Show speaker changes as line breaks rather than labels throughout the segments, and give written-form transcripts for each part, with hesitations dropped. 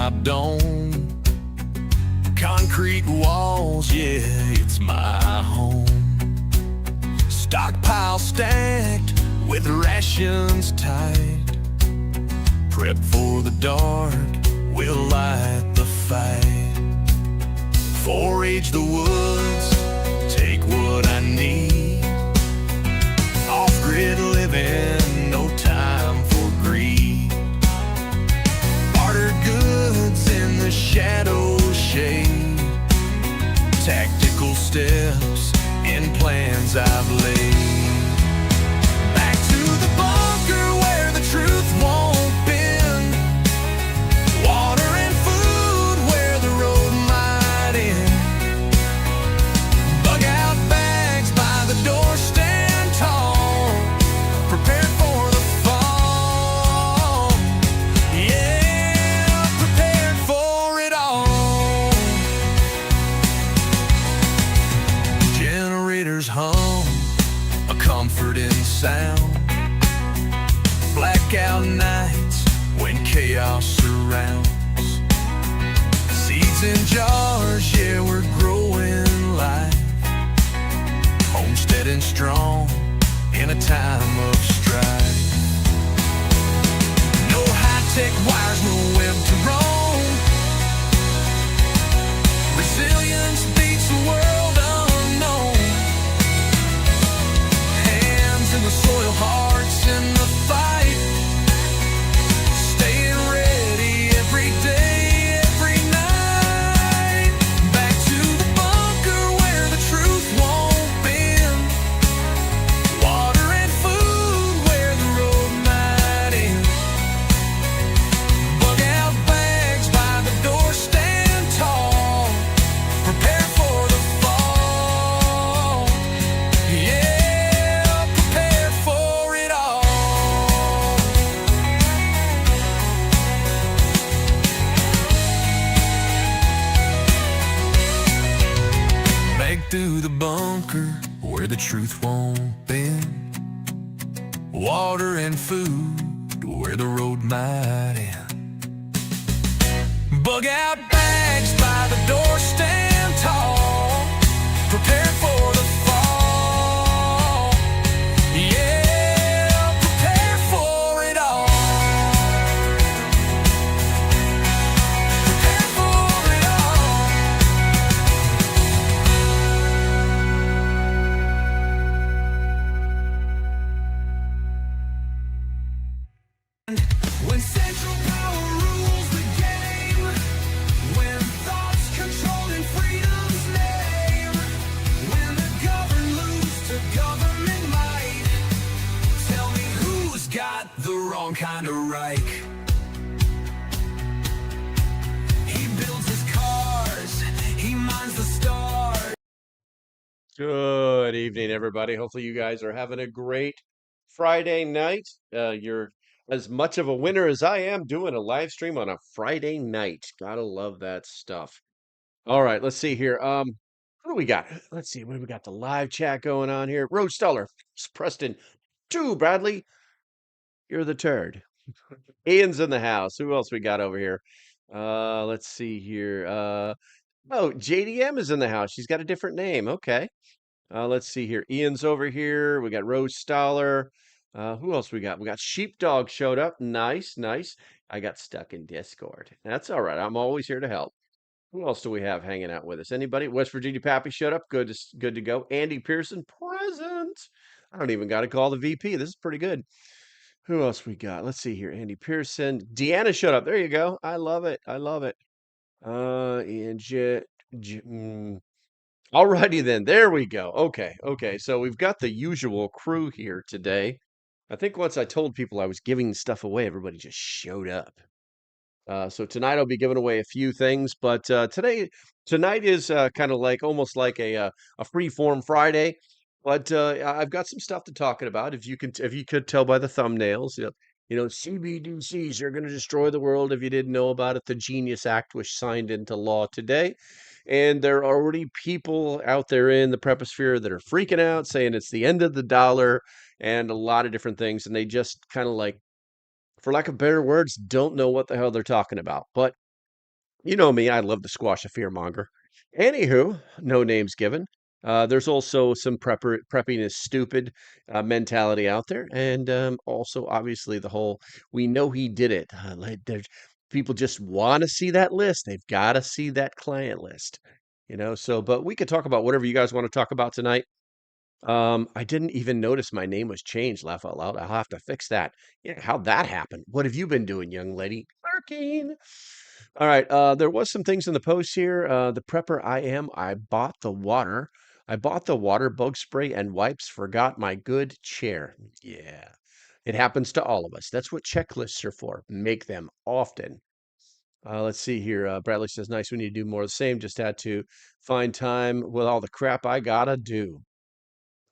my dome. Concrete walls, yeah, it's my home. Stockpile stacked with rations tight. Prep for the dark, we'll light the fight. Forage the woods, take what I need. Off-grid living, no time for greed. Barter goods in the shadow shade. Tactical steps in plans I've laid. Back to the bunker where the truth won't bend. Water and food where the road might end. Bug out bags by the door, stand tall, prepared for the fall. Yeah, prepared for it all. Generators hum, a comforting sound. Blackout nights when chaos surrounds. Seeds in jars, yeah, we're growing life. Homestead and strong in a time of strife. No high-tech wires, no web to roam. Resilience beats the world unknown. Hands in the soil, hearts in the fight. Staying ready every day, every night. Back to the bunker where the truth won't bend. Water and food where the road might end. Bug out bags by the door, stand tall, prepare for the fall. Yeah, prepare for it all. Back through the bunker where the truth won't bend. Water and food where the road might end. Bug out bags by the door, stand tall, prepare for the fall. Yeah, prepare for it all. Prepare for it all. When central power rules the game, when thoughts controlled in freedom's name, when the governed lose to government might, tell me who's got the wrong kind of Reich? He builds his cars, he mines the stars.
Good evening, everybody. Hopefully, you guys are having a great Friday night. You're as much of a winner as I am doing a live stream on a Friday night. Gotta love that stuff. All right, let's see here. What do we got? Let's see. What do we got? The live chat going on here. Road Steller, Preston, 2, Bradley. You're the turd. Ian's in the house. Who else we got over here? Let's see here. Oh, JDM is in the house. She's got a different name. Okay. Let's see here. Ian's over here. We got Rose Stoller. Who else we got? We got Sheepdog showed up. Nice, nice. I got stuck in Discord. That's all right. I'm always here to help. Who else do we have hanging out with us? Anybody? West Virginia Pappy showed up. Good to go. Andy Pearson present. I don't even got to call the VP. This is pretty good. Who else we got? Let's see here. Andy Pearson. Deanna showed up. There you go. I love it. I love it. And Alrighty then, there we go. Okay, okay. So we've got the usual crew here today. I think once I told people I was giving stuff away, everybody just showed up. So tonight I'll be giving away a few things, but tonight is kind of like almost like a free form Friday. But I've got some stuff to talk about. If you could tell by the thumbnails, CBDCs are going to destroy the world. If you didn't know about it, the Genius Act was signed into law today. And there are already people out there in the preposphere that are freaking out, saying it's the end of the dollar and a lot of different things. And they just kind of like, for lack of better words, don't know what the hell they're talking about. But You know me, I love to squash a fear monger. Anywho, no names given. There's also some prepping is stupid mentality out there, and also obviously the whole we know he did it. People just want to see that list. They've got to see that client list, you know. So, but we could talk about whatever you guys want to talk about tonight. I didn't even notice my name was changed, laugh out loud. I'll have to fix that. Yeah, how'd that happen? What have you been doing, young lady? Lurking. All right, there was some things in the post here. The prepper I am, I bought the water. I bought the water, bug spray, and wipes, forgot my good chair. Yeah, it happens to all of us. That's what checklists are for. Make them often. Let's see here. Bradley says, nice, we need to do more of the same. Just had to find time with all the crap I gotta do.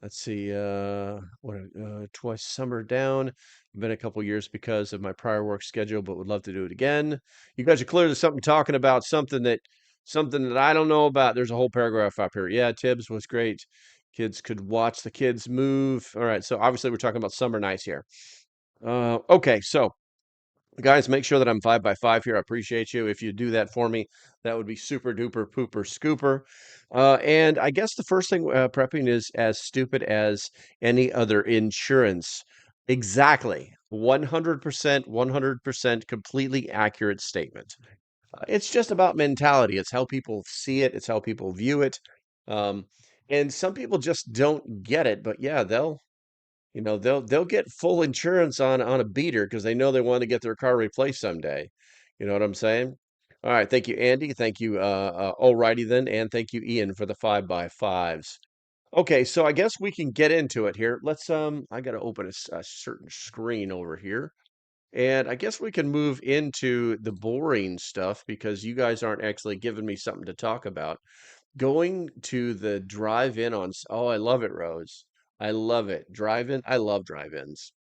Let's see, twice summer down. Been a couple years because of my prior work schedule, but would love to do it again. You guys are clearly something talking about something that I don't know about. There's a whole paragraph up here. Yeah, Tibbs was great. Kids could watch the kids move. All right, so obviously we're talking about summer nights here. Okay, so guys, make sure that I'm 5 by 5 here. I appreciate you. If you do that for me, that would be super duper pooper scooper. And I guess the first thing prepping is as stupid as any other insurance. Exactly. 100%, 100% completely accurate statement. It's just about mentality. It's how people see it, it's how people view it. Um, and some people just don't get it, but yeah, they'll get full insurance on a beater because they know they want to get their car replaced someday. You know what I'm saying? All right, thank you, Andy. Thank you, alrighty then, and thank you, Ian, for the 5 by 5s. Okay, so I guess we can get into it here. I got to open a certain screen over here, and I guess we can move into the boring stuff because you guys aren't actually giving me something to talk about. Going to the drive-in oh, I love it, Rose. I love it. Drive-in, I love drive-ins.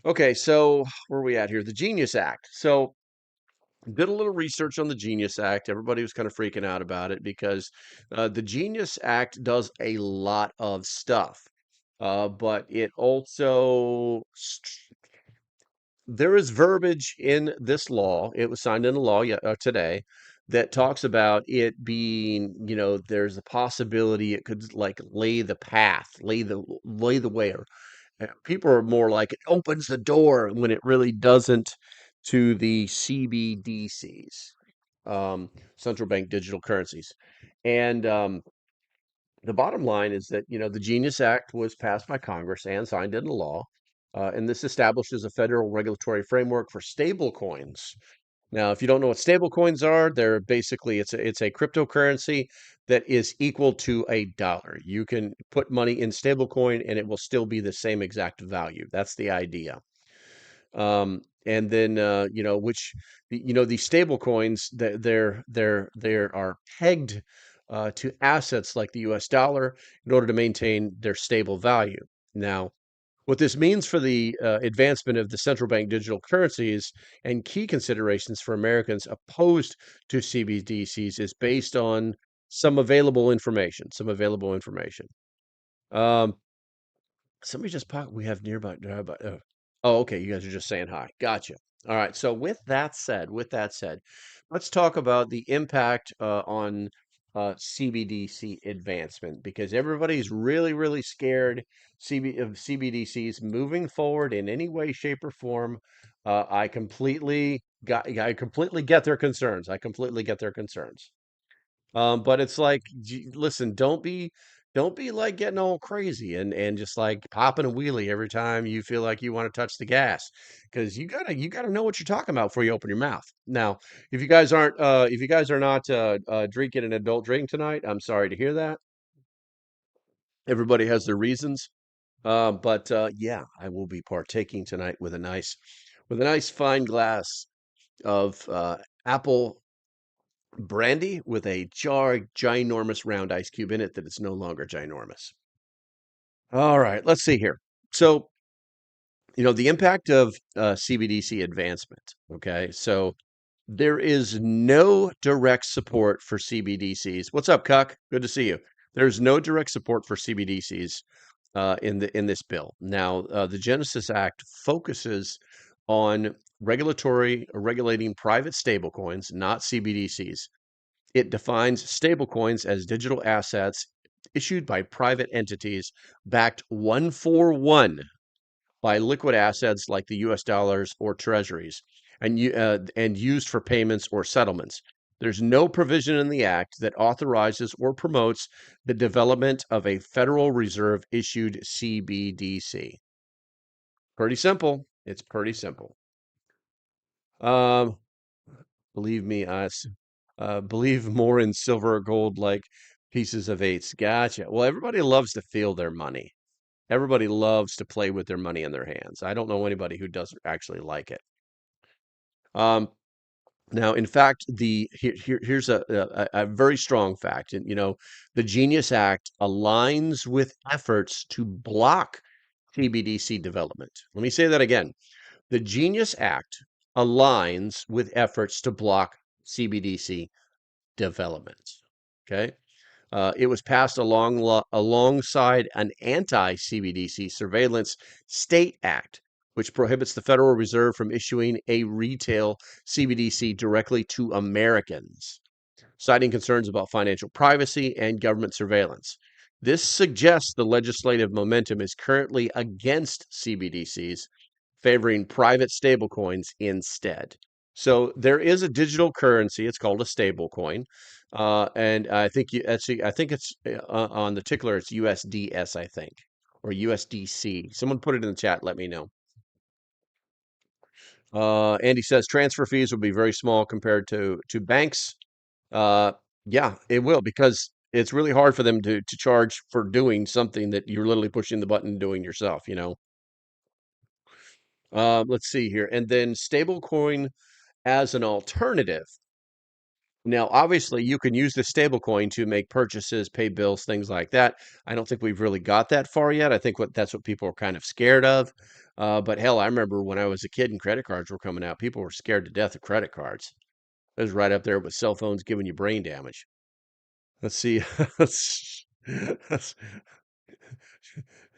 Okay, so where are we at here? The Genius Act. So did a little research on the Genius Act. Everybody was kind of freaking out about it because the Genius Act does a lot of stuff. But it also there is verbiage in this law. It was signed into law today that talks about it being, there's a possibility it could like lay the path, lay the way. Or people are more like it opens the door when it really doesn't to the CBDCs, central bank digital currencies. And the bottom line is that, the Genius Act was passed by Congress and signed into law. And this establishes a federal regulatory framework for stable coins. Now, if you don't know what stable coins are, they're basically it's a cryptocurrency that is equal to a dollar. You can put money in stable coin and it will still be the same exact value. That's the idea. And then these stable coins that they are pegged to assets like the US dollar in order to maintain their stable value. Now, what this means for the advancement of the central bank digital currencies and key considerations for Americans opposed to CBDCs is based on some available information. Um, Somebody just pop. We have nearby. Oh, okay. You guys are just saying hi. Gotcha. All right. So with that said, let's talk about the impact on CBDC advancement because everybody's really, really scared of CBDCs moving forward in any way, shape, or form. I completely get their concerns. I completely get their concerns. But it's like, listen, don't be like getting all crazy and just like popping a wheelie every time you feel like you want to touch the gas, because you gotta know what you're talking about before you open your mouth. Now, if you guys are not drinking an adult drink tonight, I'm sorry to hear that. Everybody has their reasons. But yeah, I will be partaking tonight with a nice fine glass of apple brandy with a ginormous round ice cube in it that is no longer ginormous. All right, let's see here. So, the impact of CBDC advancement. Okay, so there is no direct support for CBDCs. What's up, Cuck? Good to see you. There's no direct support for CBDCs in this bill. Now, the Genesis Act focuses on regulating private stablecoins, not CBDCs. It defines stablecoins as digital assets issued by private entities backed one for one by liquid assets like the US dollars or treasuries and used for payments or settlements. There's no provision in the act that authorizes or promotes the development of a Federal Reserve issued CBDC. Pretty simple. It's pretty simple. Um, believe me, believe more in silver or gold like pieces of eights. Gotcha. Well, everybody loves to feel their money. Everybody loves to play with their money in their hands. I don't know anybody who doesn't actually like it. Um, Now, in fact, here's a very strong fact. And, the Genius Act aligns with efforts to block CBDC development. Let me say that again. The Genius Act aligns with efforts to block CBDC development. Okay. It was passed alongside an anti-CBDC surveillance state act, which prohibits the Federal Reserve from issuing a retail CBDC directly to Americans, citing concerns about financial privacy and government surveillance. This suggests the legislative momentum is currently against CBDCs, favoring private stablecoins instead. So there is a digital currency. It's called a stablecoin, and I think actually I think it's on the tickler. It's USDS, I think, or USDC. Someone put it in the chat. Let me know. Andy says transfer fees will be very small compared to banks. Uh, yeah, it will because it's really hard for them to charge for doing something that you're literally pushing the button and doing yourself. Let's see here, and then stablecoin as an alternative. Now, obviously, you can use the stablecoin to make purchases, pay bills, things like that. I don't think we've really got that far yet. I think that's what people are kind of scared of. But hell, I remember when I was a kid and credit cards were coming out, people were scared to death of credit cards. It was right up there with cell phones giving you brain damage. Let's see.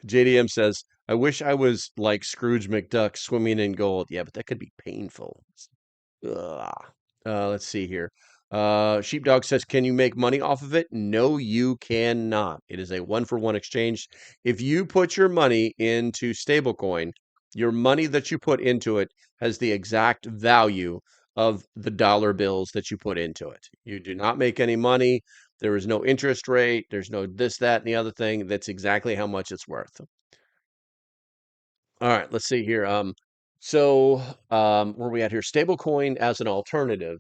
JDM says, I wish I was like Scrooge McDuck swimming in gold. Yeah, but that could be painful. Ugh. Let's see here. Sheepdog says, can you make money off of it? No, you cannot. It is a one-for-one exchange. If you put your money into stablecoin, your money that you put into it has the exact value of the dollar bills that you put into it. You do not make any money. There is no interest rate. There's no this, that, and the other thing. That's exactly how much it's worth. All right, let's see here. Where we at here? Stablecoin as an alternative.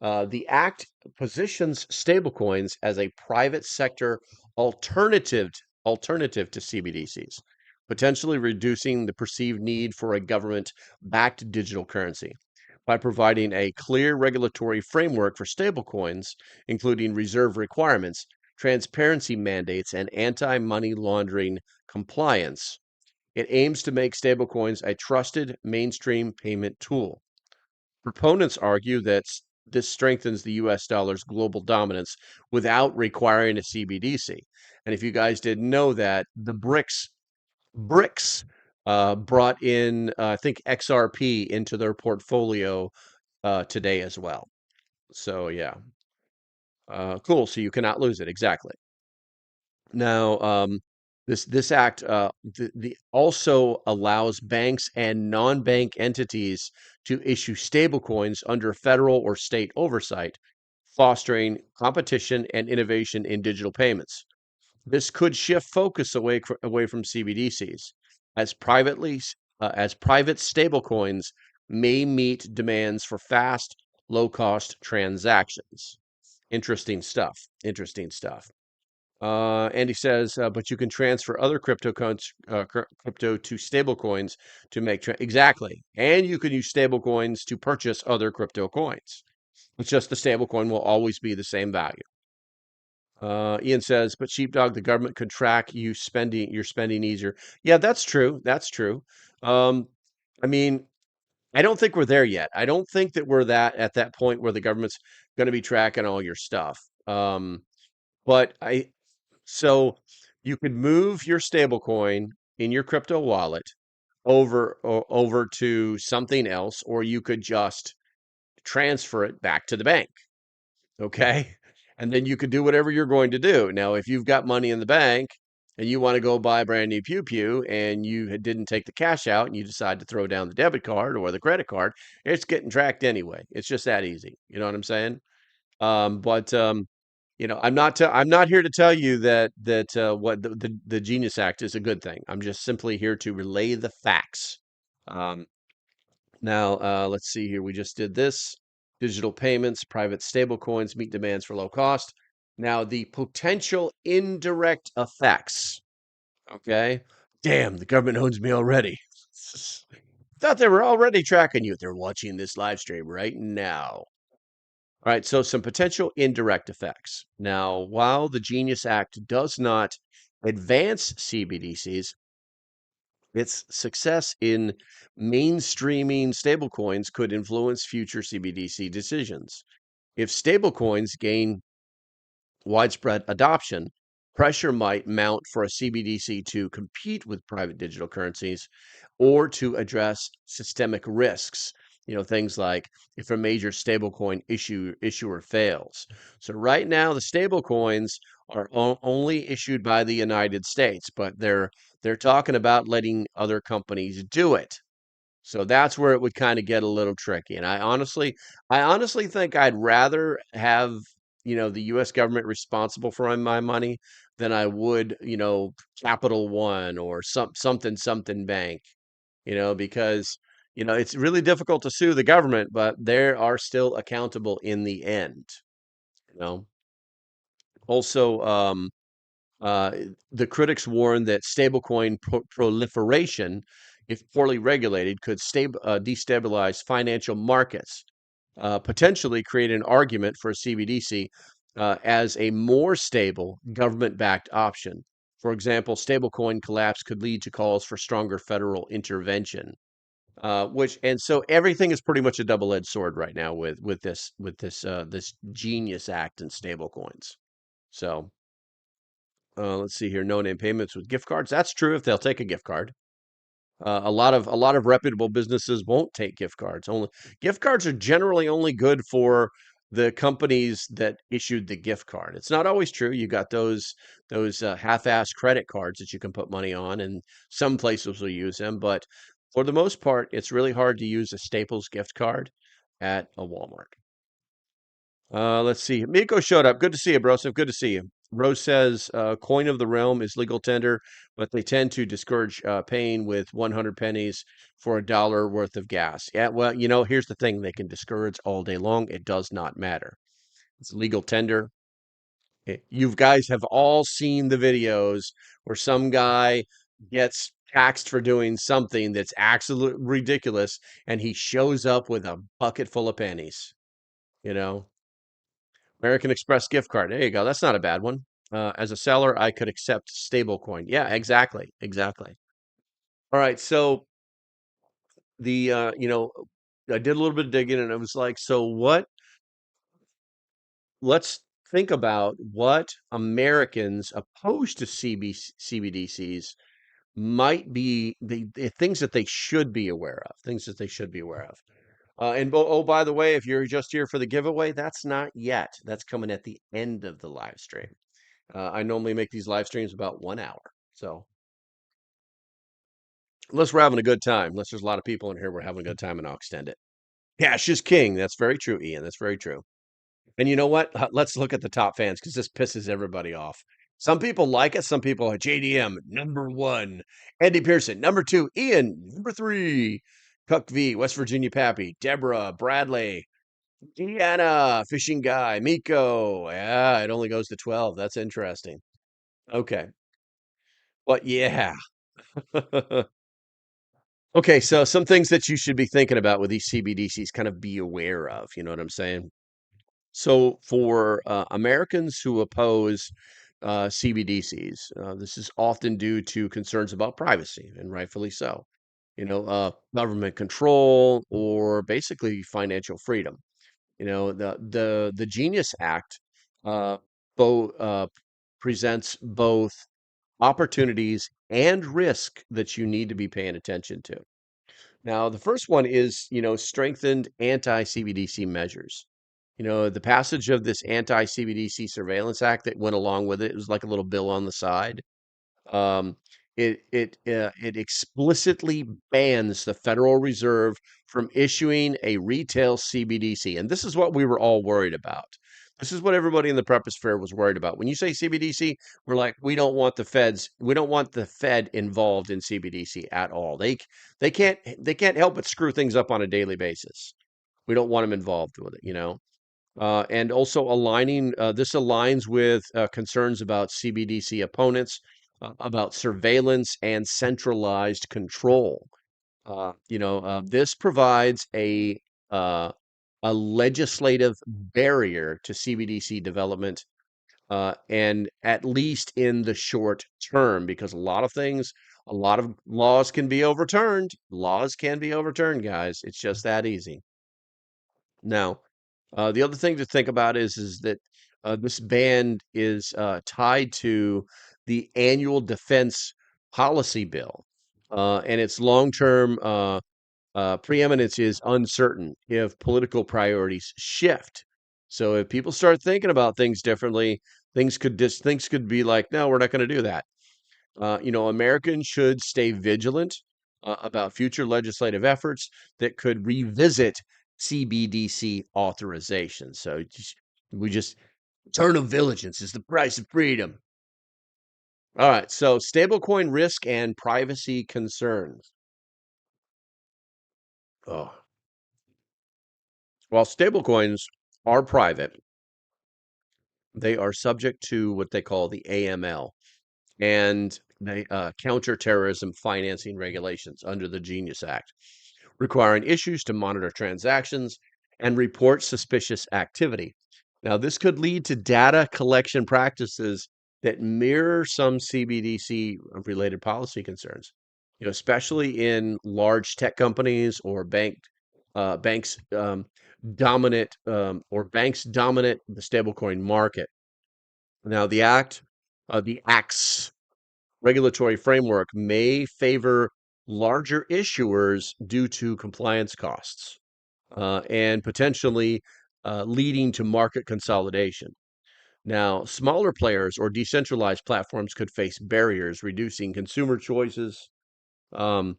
The act positions stablecoins as a private sector alternative alternative to CBDCs, potentially reducing the perceived need for a government-backed digital currency by providing a clear regulatory framework for stablecoins, including reserve requirements, transparency mandates, and anti-money laundering compliance. It aims to make stablecoins a trusted mainstream payment tool. Proponents argue that this strengthens the US dollar's global dominance without requiring a CBDC. And if you guys didn't know that, the BRICS brought in, I think, XRP into their portfolio today as well. So, yeah, cool. So you cannot lose it. Exactly. Now, this act the also allows banks and non-bank entities to issue stablecoins under federal or state oversight, fostering competition and innovation in digital payments. This could shift focus away from CBDCs, as private stablecoins may meet demands for fast, low-cost transactions. Interesting stuff. Interesting stuff. And he says, but you can transfer other crypto to stablecoins to make exactly, and you can use stablecoins to purchase other crypto coins. It's just the stablecoin will always be the same value. Ian says, but sheepdog, the government could track your spending easier. Yeah, that's true. That's true. Um, I mean, I don't think we're there yet. I don't think that we're at that point where the government's going to be tracking all your stuff. But so you could move your stablecoin in your crypto wallet over to something else, or you could just transfer it back to the bank. Okay. And then you could do whatever you're going to do. Now, if you've got money in the bank and you want to go buy a brand new pew pew and didn't take the cash out and you decide to throw down the debit card or the credit card, it's getting tracked anyway. It's just that easy. You know what I'm saying? But I'm not here to tell you that what the Genius Act is a good thing. I'm just simply here to relay the facts. Um, let's see here. We just did this. Digital payments, private stablecoins meet demands for low cost. Now, the potential indirect effects. Okay. Damn, the government owns me already. Thought they were already tracking you. They're watching this live stream right now. All right, so some potential indirect effects. Now, while the Genius Act does not advance CBDCs, its success in mainstreaming stablecoins could influence future CBDC decisions. If stablecoins gain widespread adoption, pressure might mount for a CBDC to compete with private digital currencies or to address systemic risks. Things like if a major stablecoin issuer fails. So right now, the stablecoins are only issued by the United States, but they're talking about letting other companies do it. So that's where it would kind of get a little tricky. And I honestly think I'd rather have, the US government responsible for my money than I would, Capital One or something bank, because, it's really difficult to sue the government, but they are still accountable in the end, you know. Also, uh, the critics warn that stablecoin proliferation, if poorly regulated, could destabilize financial markets, potentially create an argument for a CBDC as a more stable government-backed option. For example, stablecoin collapse could lead to calls for stronger federal intervention. So everything is pretty much a double-edged sword right now with this Genius Act and stablecoins. So. Let's see here. No name payments with gift cards. That's true if they'll take a gift card. A lot of reputable businesses won't take gift cards. Only gift cards are generally only good for the companies that issued the gift card. It's not always true. You got those half-ass credit cards that you can put money on, and some places will use them. But for the most part, it's really hard to use a Staples gift card at a Walmart. Let's see. Miko showed up. Good to see you, Broseph. Good to see you. Rose says, coin of the realm is legal tender, but they tend to discourage paying with 100 pennies for $1 worth of gas. Yeah, well, here's the thing. They can discourage all day long. It does not matter. It's legal tender. You guys have all seen the videos where some guy gets taxed for doing something that's absolutely ridiculous, and he shows up with a bucket full of pennies, you know? American Express gift card. There you go. That's not a bad one. As a seller, I could accept stablecoin. Yeah, exactly. Exactly. All right. So I did a little bit of digging and it was like, so let's think about what Americans opposed to CBDCs might be the things that they should be aware of, things that they should be aware of. And by the way, if you're just here for the giveaway, that's not yet. That's coming at the end of the live stream. I normally make these live streams about 1 hour. So unless we're having a good time, unless there's a lot of people in here, we're having a good time and I'll extend it. Cash is king. That's very true, Ian. That's very true. And you know what? Let's look at the top fans because this pisses everybody off. Some people like it. Some people are JDM, number one. Andy Pearson, number two. Ian, number three. Cuck V, West Virginia Pappy. Deborah, Bradley. Deanna, Fishing Guy. Miko. Yeah, it only goes to 12. That's interesting. Okay. But yeah. Okay, so some things that you should be thinking about with these CBDCs, kind of be aware of. You know what I'm saying? So for Americans who oppose CBDCs, this is often due to concerns about privacy, and rightfully so. Government control or basically financial freedom. The Genius Act uh, presents both opportunities, and risk that you need to be paying attention to. Now, the first one is, strengthened anti-CBDC measures. The passage of this anti-CBDC Surveillance Act that went along with it, it was like a little bill on the side. Um, it explicitly bans the Federal Reserve from issuing a retail CBDC, and this is what we were all worried about. This is what everybody in the preppers fair was worried about. When you say CBDC, we're like, we don't want the Fed involved in CBDC at all. They can't help but screw things up on a daily basis. We don't want them involved with it. And also this aligns with concerns about CBDC opponents, about surveillance and centralized control. This provides uh, a legislative barrier to CBDC development, and at least in the short term, because a lot of laws can be overturned. Laws can be overturned, guys. It's just that easy. Now, the other thing to think about is that this ban is tied to the annual defense policy bill, and its long-term preeminence is uncertain if political priorities shift. So if people start thinking about things differently, things could be like, no, we're not going to do that. Americans should stay vigilant about future legislative efforts that could revisit CBDC authorization. We just eternal vigilance is the price of freedom. All right, so stablecoin risk and privacy concerns. Oh, while stablecoins are private, they are subject to what they call the AML and the counterterrorism financing regulations under the Genius Act, requiring issues to monitor transactions and report suspicious activity. Now, this could lead to data collection practices that mirror some CBDC related policy concerns, especially in large tech companies or banks banks dominate the stablecoin market. Now, the act's regulatory framework may favor larger issuers due to compliance costs, and potentially leading to market consolidation. Now, smaller players or decentralized platforms could face barriers, reducing consumer choices, um,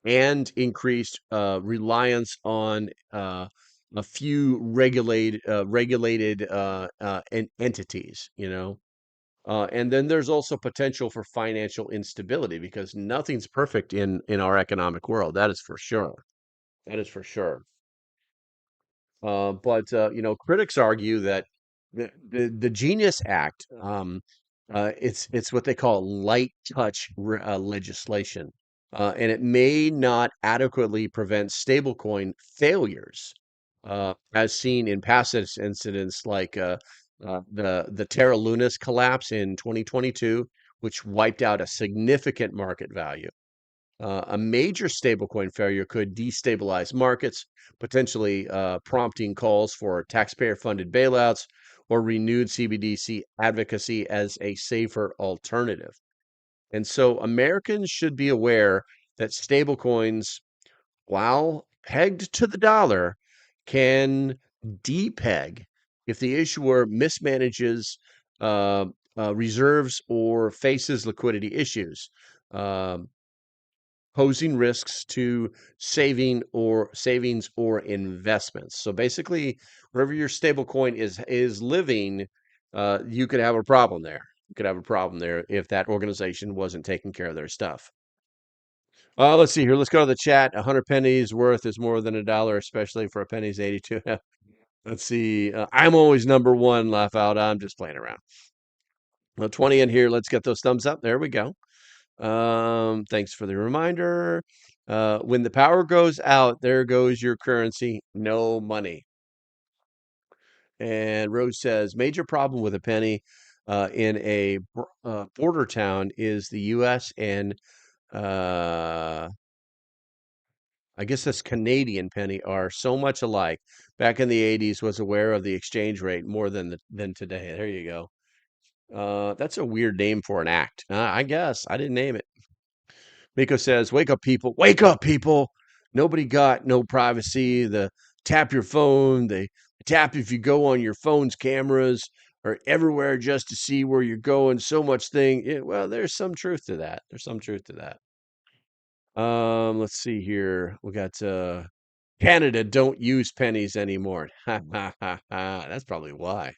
and increased reliance on a few regulated entities. And then there's also potential for financial instability because nothing's perfect in our economic world. That is for sure. That is for sure. But critics argue that the Genius Act, it's what they call light touch legislation, and it may not adequately prevent stablecoin failures, as seen in past incidents like the Terra Lunas collapse in 2022, which wiped out a significant market value. A major stablecoin failure could destabilize markets, potentially prompting calls for taxpayer-funded bailouts or renewed CBDC advocacy as a safer alternative. And so Americans should be aware that stablecoins, while pegged to the dollar, can depeg if the issuer mismanages reserves or faces liquidity issues. Um, Posing risks to savings or investments. So basically, wherever your stable coin is living, you could have a problem there. You could have a problem there if that organization wasn't taking care of their stuff. Let's see here. Let's go to the chat. 100 pennies worth is more than a dollar, especially for a penny's 82. Let's see. I'm always number one. Laugh out. I'm just playing around. Well, 20 in here. Let's get those thumbs up. There we go. Thanks for the reminder. When the power goes out, there goes your currency, no money. And Rose says, major problem with a penny in a border town is the U.S. and uh, I guess that's Canadian penny are so much alike. Back in the 80s, was aware of the exchange rate more than today. There you go. That's a weird name for an act. I guess I didn't name it. Miko says, "Wake up, people! Wake up, people! Nobody got no privacy. The tap your phone. They tap if you go on your phone's cameras are everywhere just to see where you're going. So much thing. Yeah, well, there's some truth to that. There's some truth to that. Let's see here. We got Canada don't use pennies anymore. Ha ha ha ha. That's probably why.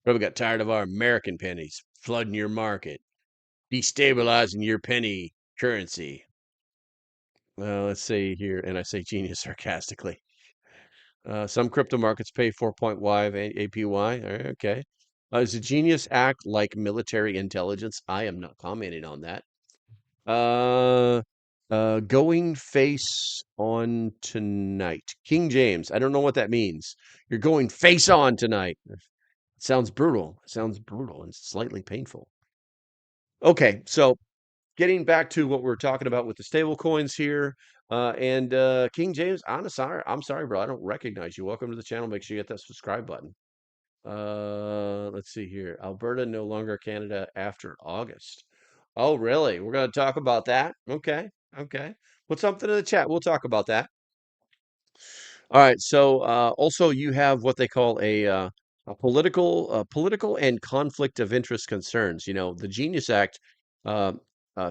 Probably got tired of our American pennies flooding your market, destabilizing your penny currency. Let's see here, and I say genius sarcastically. Some crypto markets pay 4.5 APY. Okay. Is a genius act like military intelligence? I am not commenting on that. Uh, going face on tonight. King James. I don't know what that means. You're going face on tonight. It sounds brutal. It sounds brutal and slightly painful. Okay, so getting back to what we're talking about with the stable coins here, and King James, I'm sorry, bro. I don't recognize you. Welcome to the channel. Make sure you hit that subscribe button. Let's see here. Alberta no longer Canada after August. Oh, really? We're going to talk about that? Okay. Okay. Put something in the chat. We'll talk about that. All right. So also you have what they call a political and conflict of interest concerns. You know, the Genius Act uh,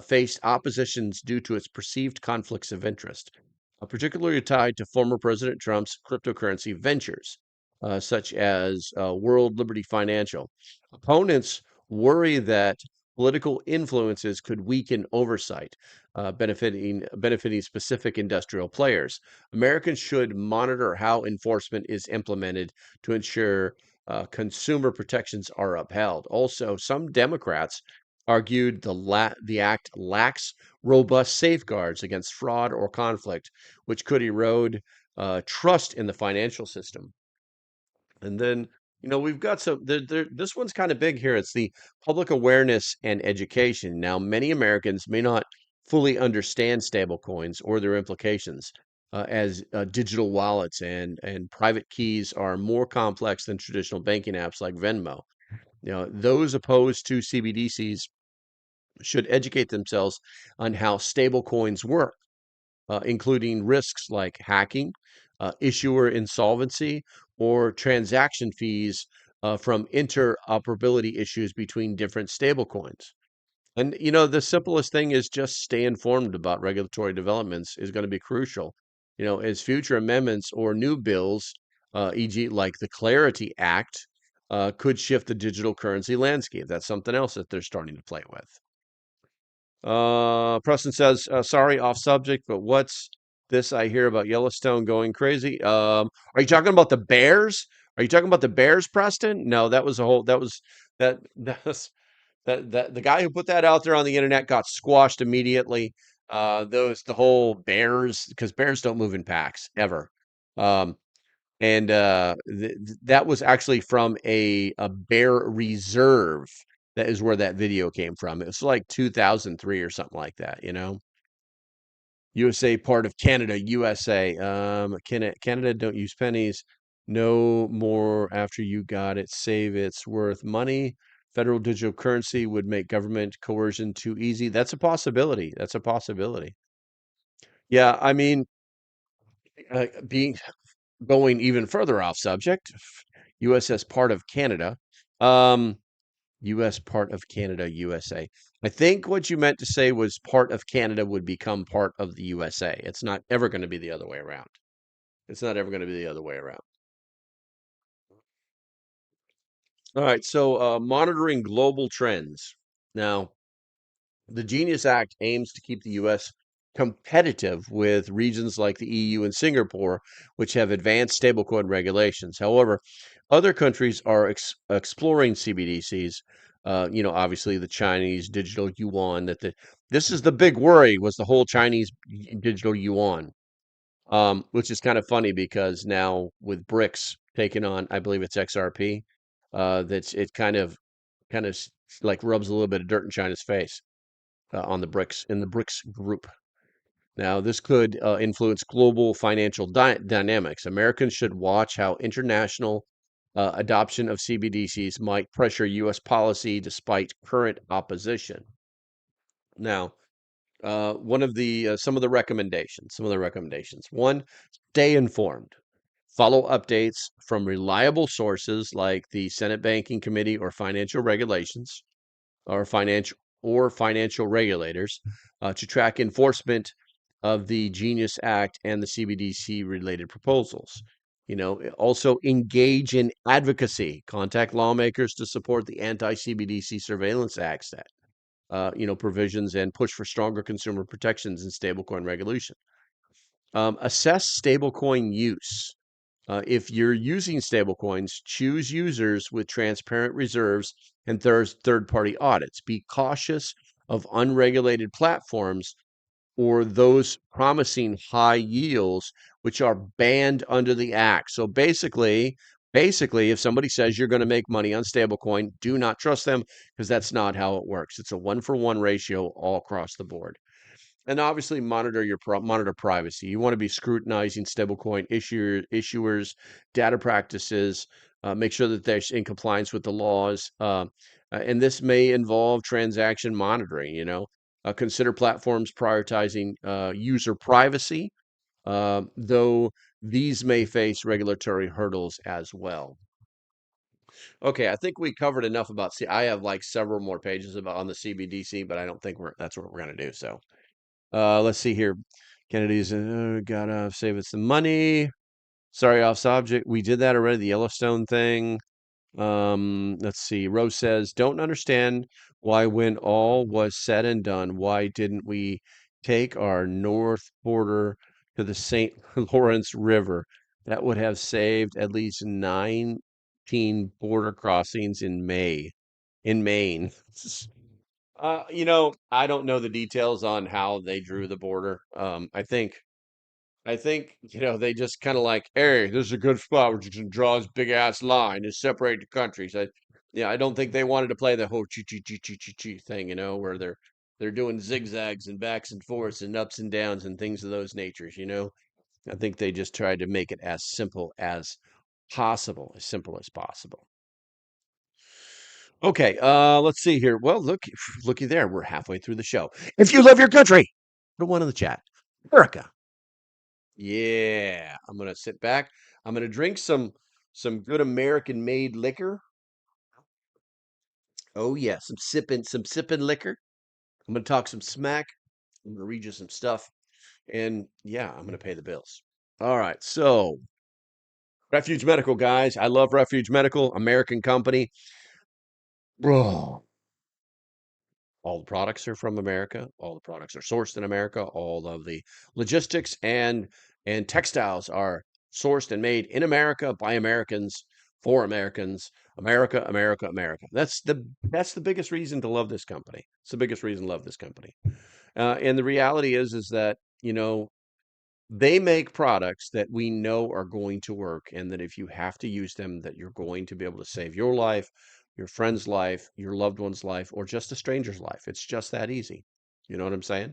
faced oppositions due to its perceived conflicts of interest, particularly tied to former President Trump's cryptocurrency ventures, such as World Liberty Financial. Opponents worry that political influences could weaken oversight, benefiting specific industrial players. Americans should monitor how enforcement is implemented to ensure consumer protections are upheld. Also, some Democrats argued the act lacks robust safeguards against fraud or conflict, which could erode trust in the financial system. And then, we've got this one's kind of big here. It's the public awareness and education. Now, many Americans may not fully understand stablecoins or their implications, as digital wallets and private keys are more complex than traditional banking apps like Venmo. Those opposed to CBDCs should educate themselves on how stablecoins work, including risks like hacking, issuer insolvency, or transaction fees from interoperability issues between different stablecoins. And the simplest thing is just stay informed about regulatory developments is going to be crucial. As future amendments or new bills, e.g., like the Clarity Act, could shift the digital currency landscape. That's something else that they're starting to play with. Preston says, sorry, off subject, but what's this I hear about Yellowstone going crazy? Are you talking about the bears? Are you talking about the bears, Preston? No, that was that was that the guy who put that out there on the internet got squashed immediately. The whole bears, because bears don't move in packs ever. Um, and that was actually from a bear reserve. That is where that video came from. It was like 2003 or something like that. USA part of Canada, USA. Canada don't use pennies. No more after you got it. Save it's worth money. Federal digital currency would make government coercion too easy. That's a possibility. That's a possibility. Yeah, I mean, being going even further off subject, USS part of Canada. Um, US part of Canada, USA. I think what you meant to say was part of Canada would become part of the USA. It's not ever going to be the other way around. It's not ever going to be the other way around. All right, so monitoring global trends. Now, the Genius Act aims to keep the U.S. competitive with regions like the EU and Singapore, which have advanced stablecoin regulations. However, other countries are exploring CBDCs. Obviously the Chinese digital yuan. This is the big worry was the whole Chinese digital yuan, which is kind of funny because now with BRICS taking on, I believe it's XRP, that's it kind of like rubs a little bit of dirt in China's face on the BRICS in the BRICS group. Now, this could influence global financial dynamics. Americans should watch how international adoption of CBDCs might pressure U.S. policy despite current opposition. Now, one of the some of the recommendations. One, stay informed. Follow updates from reliable sources like the Senate Banking Committee or financial regulations or financial regulators to track enforcement of the Genius Act and the CBDC related proposals. Also engage in advocacy. Contact lawmakers to support the anti-CBDC Surveillance Act provisions and push for stronger consumer protections in stablecoin regulation. Assess stablecoin use. If you're using stablecoins, choose users with transparent reserves and third-party audits. Be cautious of unregulated platforms or those promising high yields, which are banned under the act. So basically, if somebody says you're going to make money on stablecoin, do not trust them because that's not how it works. It's a 1-for-1 ratio all across the board. And obviously monitor privacy. You want to be scrutinizing stablecoin issuers, data practices, make sure that they're in compliance with the laws. And this may involve transaction monitoring. Consider platforms prioritizing user privacy, though these may face regulatory hurdles as well. Okay, I think we covered enough about I have like several more pages about on the CBDC, but I don't think that's what we're going to do. So let's see here. Kennedy's gotta save us some money. Sorry, off subject. We did that already. The Yellowstone thing. Let's see. Rose says, "Don't understand why, when all was said and done, why didn't we take our north border to the St. Lawrence River? That would have saved at least 19 border crossings in Maine." I don't know the details on how they drew the border. I think they just kind of like, hey, this is a good spot. We're just gonna draw this big ass line to separate the countries. I don't think they wanted to play the whole chi thing, where they're doing zigzags and backs and forths and ups and downs and things of those natures. I think they just tried to make it as simple as possible, as simple as possible. Okay, let's see here. Well, looky there. We're halfway through the show. If you love your country, put a one in the chat. America. Yeah, I'm gonna sit back. I'm gonna drink some good American made liquor. Oh yeah, some sipping liquor. I'm gonna talk some smack. I'm gonna read you some stuff, and yeah, I'm gonna pay the bills. All right, so Refuge Medical, guys. I love Refuge Medical, American company. Bro, all the products are from America. All the products are sourced in America. All of the logistics and textiles are sourced and made in America by Americans for Americans. America, America, America. That's the biggest reason to love this company. It's the biggest reason to love this company. And the reality is that they make products that we know are going to work, and that if you have to use them, that you're going to be able to save your life, your friend's life, your loved one's life, or just a stranger's life. It's just that easy. You know what I'm saying?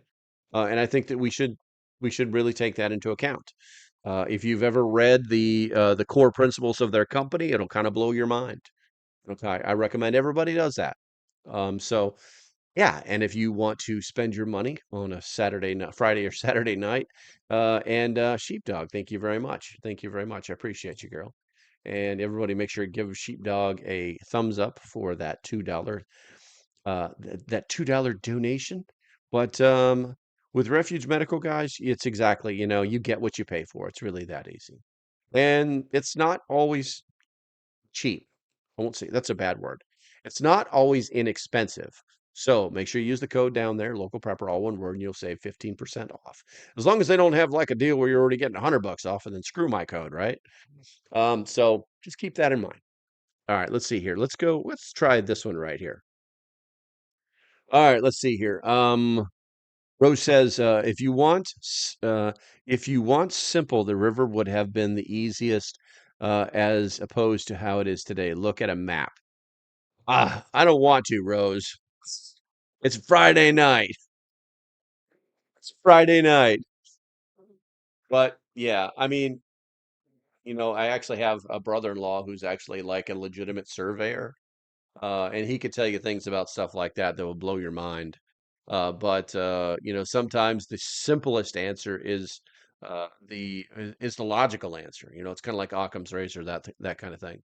And I think that we should really take that into account. If you've ever read the core principles of their company, it'll kind of blow your mind. Okay, I recommend everybody does that. So yeah, and if you want to spend your money on a Saturday night, Friday or Saturday night, and Sheepdog, thank you very much. Thank you very much. I appreciate you, girl. And everybody, make sure to give Sheepdog a thumbs up for that that $2 donation. But with Refuge Medical, guys, it's exactly, you get what you pay for. It's really that easy, and it's not always cheap. I won't say that's a bad word. It's not always inexpensive. So make sure you use the code down there, local prepper, all one word, and you'll save 15% off. As long as they don't have like a deal where you're already getting $100 off, and then screw my code, right? So just keep that in mind. All right, let's see here. Let's go. Let's try this one right here. All right, let's see here. Rose says, if you want simple, the river would have been the easiest, as opposed to how it is today. Look at a map. I don't want to, Rose. It's Friday night. It's Friday night. But yeah, I mean, I actually have a brother-in-law who's actually like a legitimate surveyor, and he could tell you things about stuff like that that will blow your mind. But sometimes the simplest answer is the logical answer. It's kind of like Occam's razor, that kind of thing.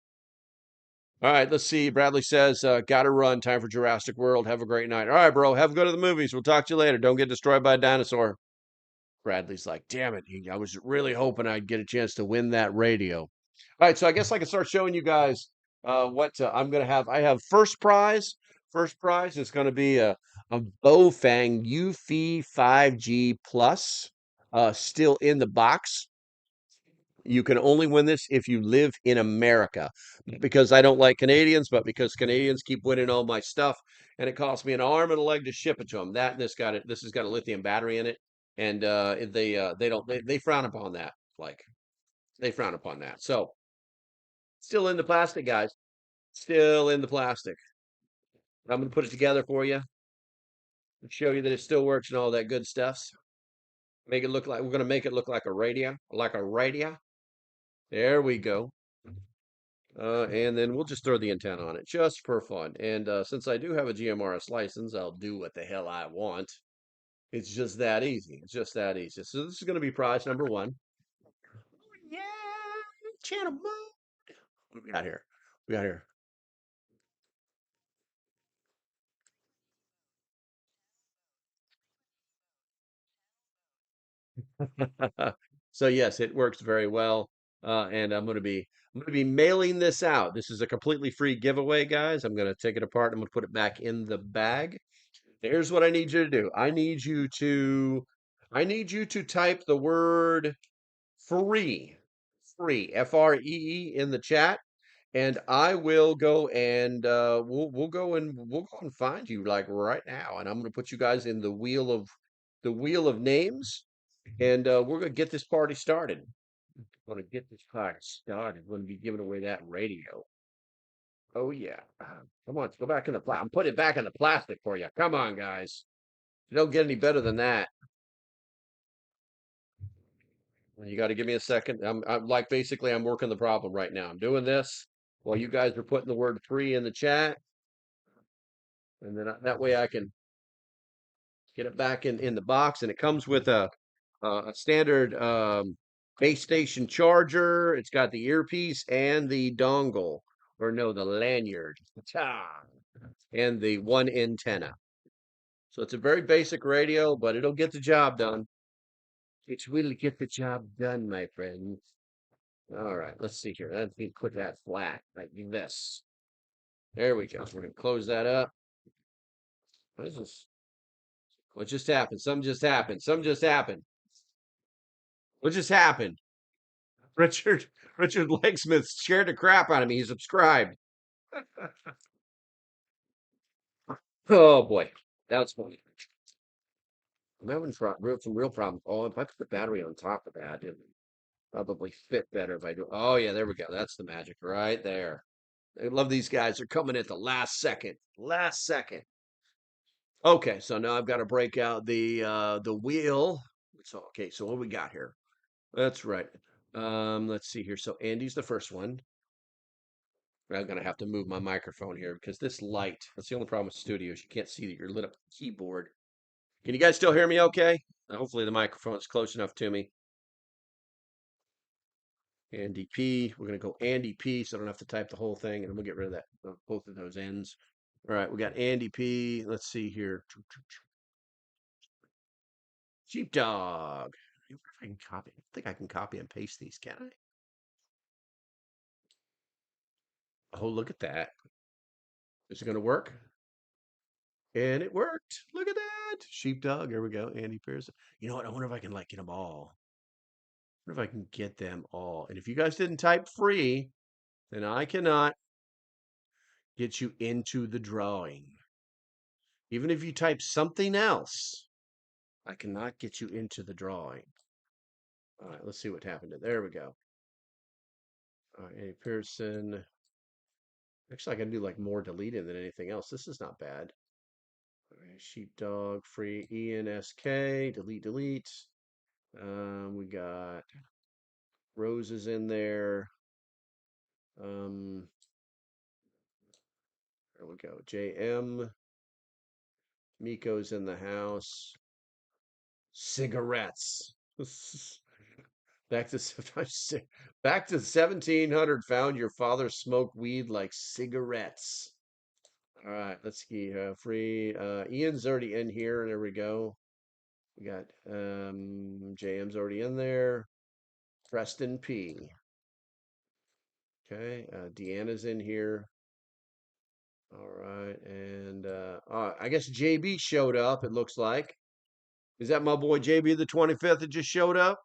All right, let's see. Bradley says, "Gotta run. Time for Jurassic World. Have a great night." All right, bro. Have a go to the movies. We'll talk to you later. Don't get destroyed by a dinosaur. Bradley's like, "Damn it! I was really hoping I'd get a chance to win that radio." All right, so I guess I can start showing you guys what I'm gonna have. I have first prize. First prize is gonna be a Bowfang UFI 5G Plus, still in the box. You can only win this if you live in America. Not because I don't like Canadians, but because Canadians keep winning all my stuff, and it costs me an arm and a leg to ship it to them. That and this has got a lithium battery in it, and they don't they frown upon that. Like they frown upon that. So still in the plastic, guys. Still in the plastic. I'm gonna put it together for you and show you that it still works and all that good stuff. Make it look like we're gonna make it look like a radio, like a radio. There we go. And then we'll just throw the antenna on it just for fun. And since I do have a GMRS license, I'll do what the hell I want. It's just that easy. It's just that easy. So this is going to be prize number one. Yeah, channel mode. What do we got here? We got here. So yes, it works very well. And I'm going to be mailing this out. This is a completely free giveaway, guys. I'm going to take it apart. I'm going to put it back in the bag. Here's what I need you to do. I need you to type the word free, free, FREE in the chat, and I will go and we'll go and find you like right now, and I'm gonna put you guys in the wheel of names, and we're gonna get this party started. Gonna get this party started. We're gonna be giving away that radio. Oh yeah. Come on, let's go back in the I'm putting it back in the plastic for you. Come on, guys. You don't get any better than that. You got to give me a second. I'm like basically I'm working the problem right now. I'm doing this while you guys are putting the word free in the chat, and then that way I can get it back in the box. And it comes with a standard base station charger. It's got the earpiece and the dongle, or no, the lanyard, Ta. And the one antenna. So it's a very basic radio, but it'll get the job done. It will get the job done, my friends. All right, let's see here. Let me put that flat like this. There we go. We're gonna close that up. What is this? What just happened? Something just happened. Something just happened. What just happened? Richard Lakesmith scared the crap out of me. He subscribed. Oh boy, that's funny. I'm having some real problems. Oh, if I put the battery on top of that, it would probably fit better if I do. Oh yeah, there we go. That's the magic right there. I love these guys. They're coming at the last second. Last second. Okay, so now I've got to break out the wheel. So okay, so what we got here? That's right. Let's see here. So Andy's the first one. I'm gonna have to move my microphone here because this light, that's the only problem with studios. You can't see that you're lit up the keyboard. Can you guys still hear me okay? Hopefully the microphone is close enough to me. Andy P. We're gonna go Andy P so I don't have to type the whole thing, and we'll get rid of that both of those ends. All right, we got Andy P. Let's see here. Sheepdog. I wonder if I can copy. I think I can copy and paste these, can I? Oh, look at that. Is it going to work? And it worked. Look at that. Sheepdog. There we go. Andy Pearson. You know what? I wonder if I can like get them all. I wonder if I can get them all. And if you guys didn't type free, then I cannot get you into the drawing. Even if you type something else, I cannot get you into the drawing. All right, let's see what happened. There we go. All right, Andy Pearson. Actually, I can do like more deleting than anything else. This is not bad. All right, sheepdog, free ENSK, delete, delete. We got Rose is in there. Um, there we go. JM. Miko's in the house. Cigarettes. Back to back to 1700. Found your father smoked weed like cigarettes. All right, let's see. Free. Ian's already in here. There we go. We got JM's already in there. Preston P. Okay. Deanna's in here. All right, and I guess JB showed up. It looks like. Is that my boy JB the 25th that just showed up?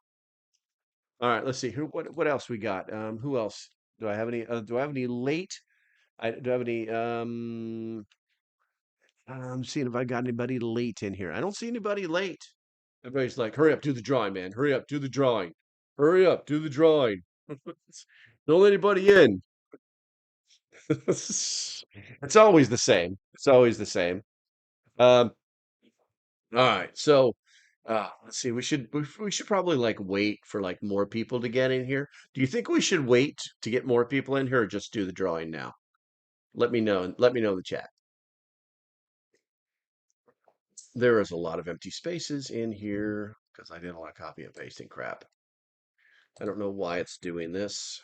All right, let's see. What else we got? Who else? Do I have any do I have any late? I do I have any I'm seeing if I got anybody late in here. I don't see anybody late. Everybody's like, hurry up, do the drawing, man. Hurry up, do the drawing. Hurry up, do the drawing. Don't let anybody in. It's always the same. It's always the same. Um, all right, so let's see. We should probably like wait for like more people to get in here. Do you think we should wait to get more people in here, or just do the drawing now? Let me know. Let me know in the chat. There is a lot of empty spaces in here because I did a lot of copy and pasting crap. I don't know why it's doing this.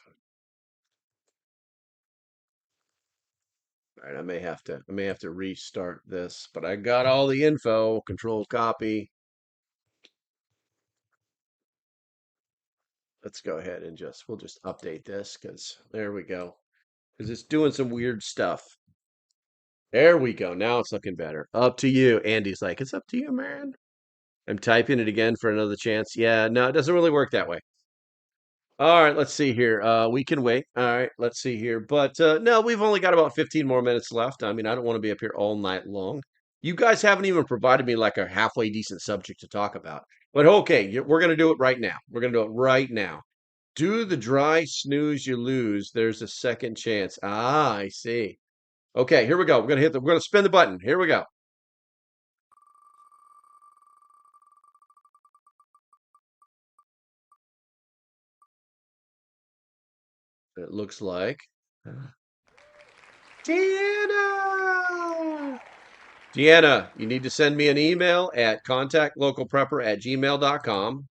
All right, I may have to restart this, but I got all the info. Control copy. Let's go ahead and we'll just update this because there we go. Because it's doing some weird stuff. There we go. Now it's looking better. Up to you. Andy's like, it's up to you, man. I'm typing it again for another chance. Yeah, no, it doesn't really work that way. All right, let's see here. We can wait. All right, let's see here. But no, we've only got about 15 more minutes left. I mean, I don't want to be up here all night long. You guys haven't even provided me like a halfway decent subject to talk about. But okay, we're going to do it right now. We're going to do it right now. Do the dry snooze, you lose. There's a second chance. Ah, I see. Okay, here we go. We're going to spin the button. Here we go. It looks like Deanna. Deanna, you need to send me an email at contactlocalprepper@gmail.com.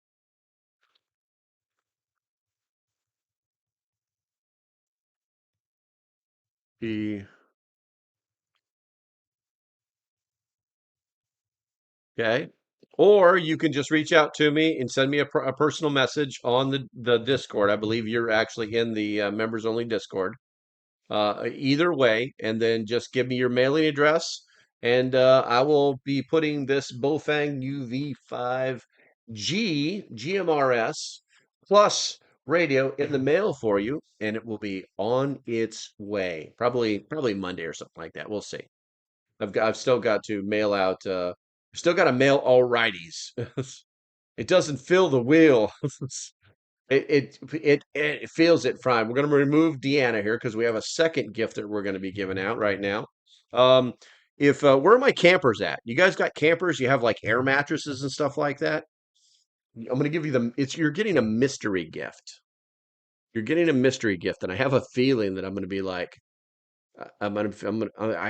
The Okay. Or you can just reach out to me and send me a personal message on the Discord. I believe you're actually in the members only Discord. Either way, and then just give me your mailing address, and I will be putting this Bofang UV5G GMRS plus radio in the mail for you, and it will be on its way. Probably Monday or something like that. We'll see. I've still got to mail out. Still got to mail all righties. It doesn't fill the wheel. It feels it fine. We're going to remove Deanna here because we have a second gift that we're going to be giving out right now. If Where are my campers at? You guys got campers? You have like air mattresses and stuff like that? I'm going to give you you're getting a mystery gift. You're getting a mystery gift, and I have a feeling that I'm going to be like, I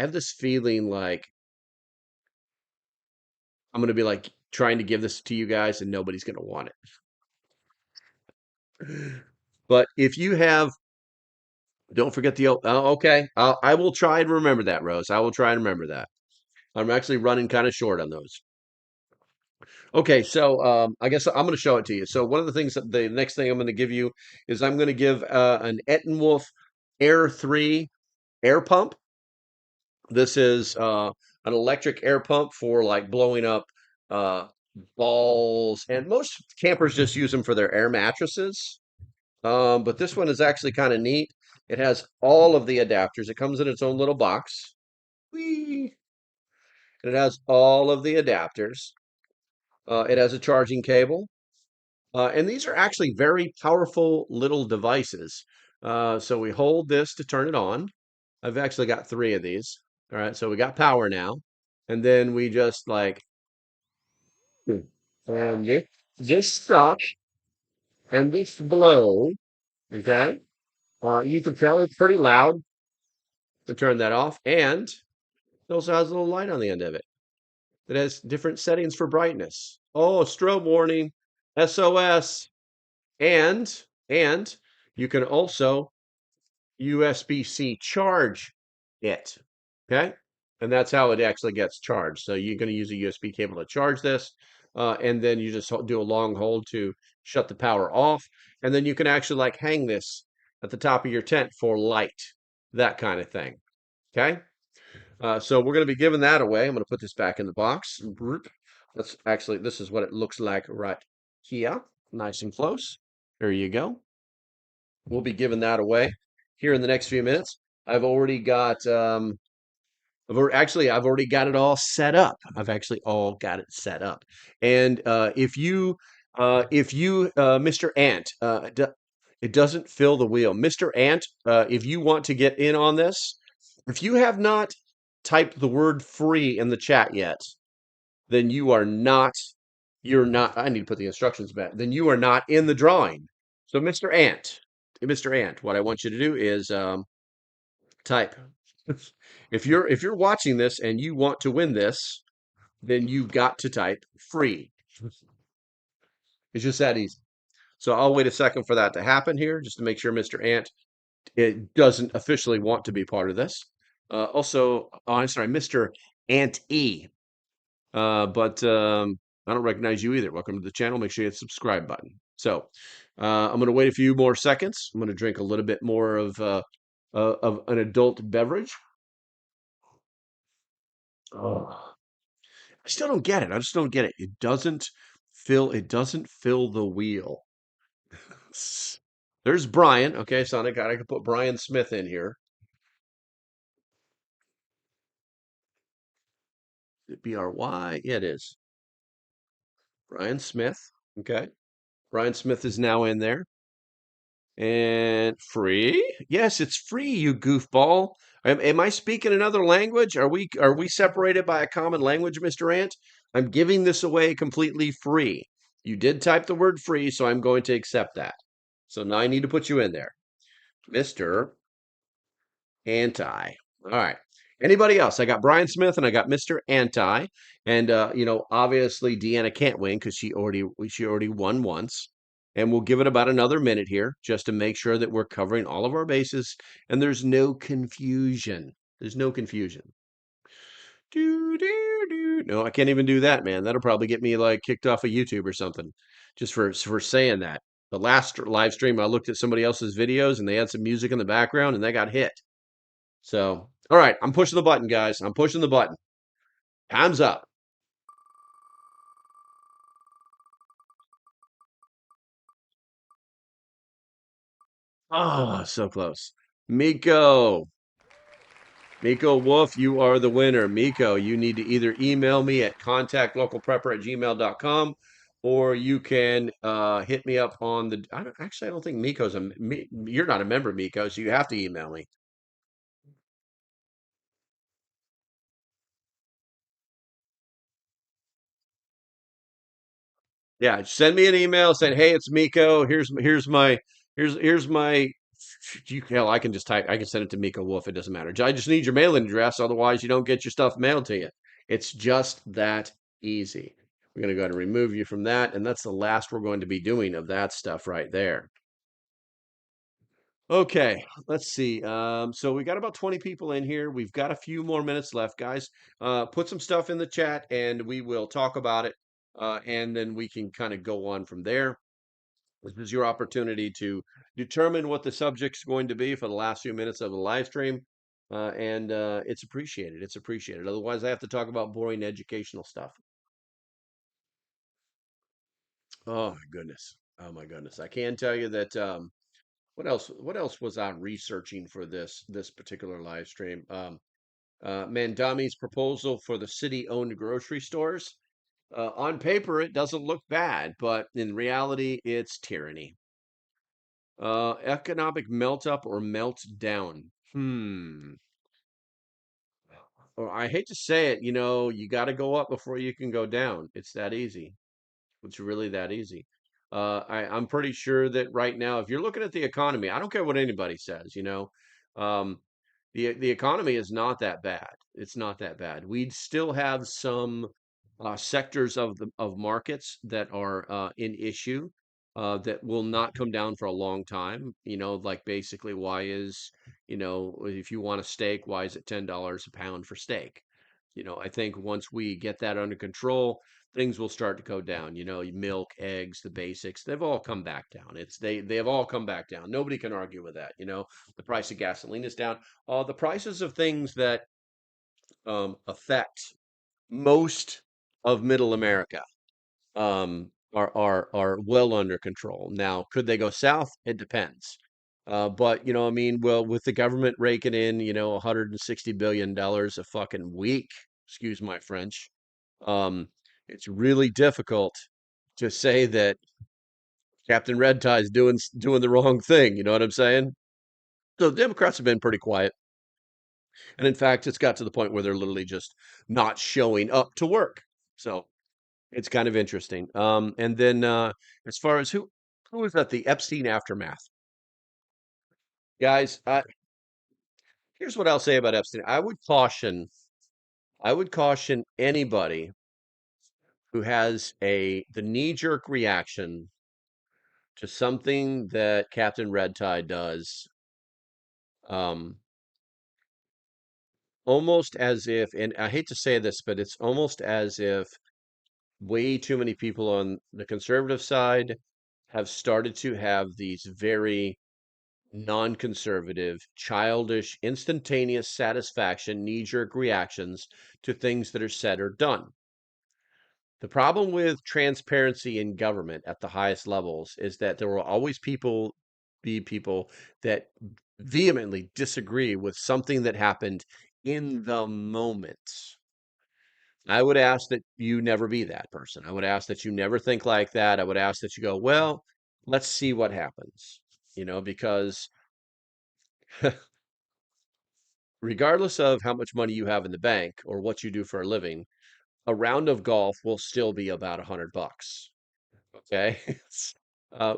have this feeling like I'm going to be like trying to give this to you guys, and nobody's going to want it. But if you have Don't forget the okay. I will try and remember that, Rose. I will try and remember that. I'm actually running kind of short on those. Okay, so I guess I'm going to show it to you. So one of the things that the next thing I'm going to give you is I'm going to give an Ettenwolf Air 3 air pump. This is an electric air pump for like blowing up uh, balls, and most campers just use them for their air mattresses. But this one is actually kind of neat. It has all of the adapters. It comes in its own little box. Whee! And it has all of the adapters. It has a charging cable. And these are actually very powerful little devices. So we hold this to turn it on. I've actually got three of these. All right, so we got power now. And then we just like, and this sucks. And this blow, okay, you can tell it's pretty loud to turn that off. And it also has a little light on the end of it that has different settings for brightness. Oh, strobe warning, SOS. And you can also USB-C charge it. Okay. And that's how it actually gets charged. So you're going to use a USB cable to charge this. And then you just do a long hold to shut the power off. And then you can actually like hang this at the top of your tent for light, that kind of thing. Okay. So we're going to be giving that away. I'm going to put this back in the box. Let's actually, this is what it looks like right here. Nice and close. There you go. We'll be giving that away here in the next few minutes. I've already got I've already got it all set up. I've actually all got it set up. And if you Mr. Ant, it doesn't fill the wheel. Mr. Ant, if you want to get in on this, if you have not typed the word free in the chat yet, then you're not, I need to put the instructions back. Then you are not in the drawing. So Mr. Ant, what I want you to do is type. If you're watching this and you want to win this, then you've got to type free. It's just that easy. So I'll wait a second for that to happen here, just to make sure Mr. Ant it doesn't officially want to be part of this. Oh, I'm sorry, Mr. Ant E. But I don't recognize you either. Welcome to the channel. Make sure you hit the subscribe button. So I'm going to wait a few more seconds. I'm going to drink a little bit more of an adult beverage. Oh, I still don't get it. I just don't get it. It doesn't fill the wheel. There's Brian. Okay, Sonic, I can put Brian Smith in here. BRY. Yeah, it is. Brian Smith. Okay. Brian Smith is now in there. And free? Yes, it's free, you goofball. Am I speaking another language? Are we separated by a common language, Mr. Ant? I'm giving this away completely free. You did type the word free, so I'm going to accept that. So now I need to put you in there. Mr. Anti. All right. Anybody else? I got Brian Smith and I got Mr. Anti. And obviously Deanna can't win because she already won once. And we'll give it about another minute here just to make sure that we're covering all of our bases and there's no confusion. There's no confusion. Do, do, do. No, I can't even do that, man. That'll probably get me like kicked off of YouTube or something just for saying that. The last live stream, I looked at somebody else's videos and they had some music in the background and they got hit. So, all right, I'm pushing the button, guys. I'm pushing the button. Time's up. Oh, so close. Miko. Miko Wolf, you are the winner. Miko, you need to either email me at contactlocalprepper@gmail.com or you can hit me up on the. I don't think Miko's you're not a member, Miko, so you have to email me. Yeah, send me an email saying, "Hey, it's Miko. Here's my hell, I can just type. I can send it to Miko Wolf. It doesn't matter. I just need your mailing address. Otherwise, you don't get your stuff mailed to you. It's just that easy. We're going to go ahead and remove you from that, and that's the last we're going to be doing of that stuff right there. Okay, let's see. So we got about 20 people in here. We've got a few more minutes left, guys. Put some stuff in the chat, and we will talk about it, and then we can kind of go on from there. This is your opportunity to determine what the subject's going to be for the last few minutes of the live stream. And it's appreciated. It's appreciated. Otherwise, I have to talk about boring educational stuff. Oh my goodness. Oh my goodness. I can tell you that what else was I researching for this particular live stream? Mandami's proposal for the city-owned grocery stores. On paper, it doesn't look bad, but in reality, it's tyranny. Economic melt up or melt down. Or I hate to say it, you got to go up before you can go down. It's that easy. It's really that easy. I'm pretty sure that right now, if you're looking at the economy, I don't care what anybody says, um, the economy is not that bad. It's not that bad. We still have some sectors of markets that are in issue that will not come down for a long time. Like basically, why is if you want a steak, why is it $10 a pound for steak? I think once we get that under control, things will start to go down. Milk, eggs, the basics, they've all come back down. They have all come back down. Nobody can argue with that. The price of gasoline is down. The prices of things that affect most of middle America are well under control. Now, could they go south? It depends. But I mean, well, with the government raking in, $160 billion a fucking week, excuse my French, it's really difficult to say that Captain Red Tie is doing the wrong thing. You know what I'm saying? So the Democrats have been pretty quiet, and in fact, it's got to the point where they're literally just not showing up to work. So it's kind of interesting. And then as far as who was that? The Epstein aftermath, guys. Here's what I'll say about Epstein. I would caution anybody who has the knee-jerk reaction to something that Captain Red Tie does, um, almost as if, and I hate to say this, but it's almost as if way too many people on the conservative side have started to have these very non-conservative, childish, instantaneous satisfaction, knee-jerk reactions to things that are said or done. The problem with transparency in government at the highest levels is that there will always be people that vehemently disagree with something that happened in the moment. I would ask that you never be that person. I would ask that you never think like that. I would ask that you go, well, let's see what happens, because regardless of how much money you have in the bank or what you do for a living, a round of golf will still be about $100. Okay.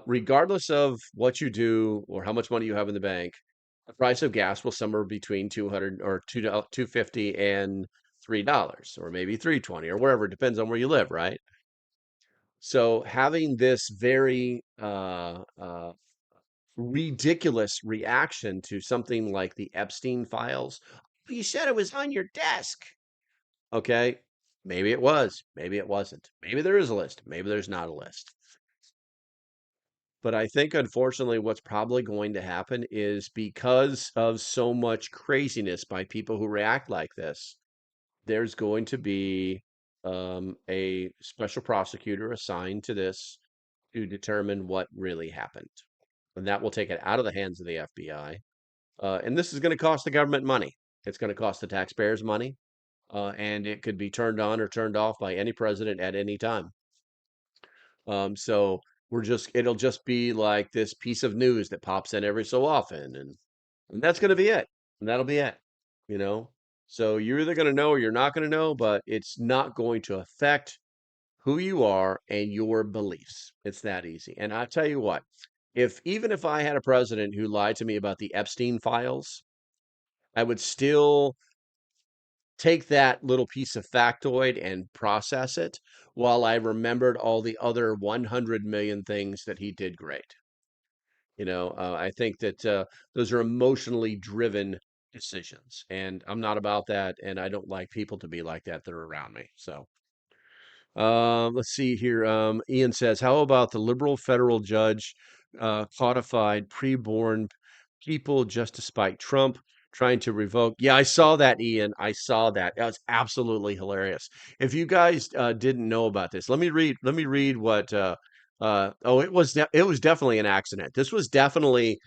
Regardless of what you do or how much money you have in the bank, the price of gas will somewhere between 200 or 250 and $3 or maybe 320 or wherever. It depends on where you live, right? So having this very ridiculous reaction to something like the Epstein files, you said it was on your desk. Okay. Maybe it was. Maybe it wasn't. Maybe there is a list. Maybe there's not a list. But I think, unfortunately, what's probably going to happen is because of so much craziness by people who react like this, there's going to be a special prosecutor assigned to this to determine what really happened. And that will take it out of the hands of the FBI. And this is going to cost the government money. It's going to cost the taxpayers money. And it could be turned on or turned off by any president at any time. So it'll just be like this piece of news that pops in every so often, and that's going to be it. And that'll be it, you know? So you're either going to know or you're not going to know, but it's not going to affect who you are and your beliefs. It's that easy. And I tell you what, even if I had a president who lied to me about the Epstein files, I would still take that little piece of factoid and process it while I remembered all the other 100 million things that he did great. I think that those are emotionally driven decisions, and I'm not about that, and I don't like people to be like that are around me. So, let's see here. Ian says, "How about the liberal federal judge codified preborn people just to spite Trump, trying to revoke?" Yeah, I saw that, Ian. I saw that. That was absolutely hilarious. If you guys didn't know about this, let me read. Let me read what. Oh, it was definitely an accident. This was definitely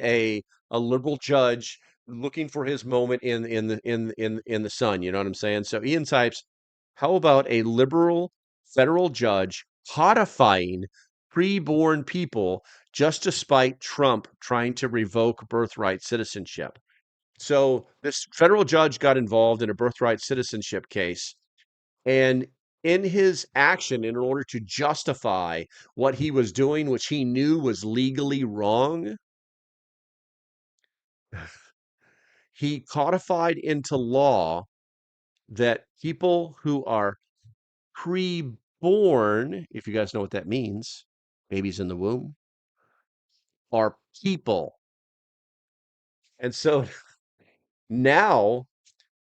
a liberal judge looking for his moment in the sun. You know what I'm saying? So Ian types, "How about a liberal federal judge codifying preborn people just to spite Trump trying to revoke birthright citizenship?" So this federal judge got involved in a birthright citizenship case, and in his action, in order to justify what he was doing, which he knew was legally wrong, he codified into law that people who are pre-born, if you guys know what that means, babies in the womb, are people. And so now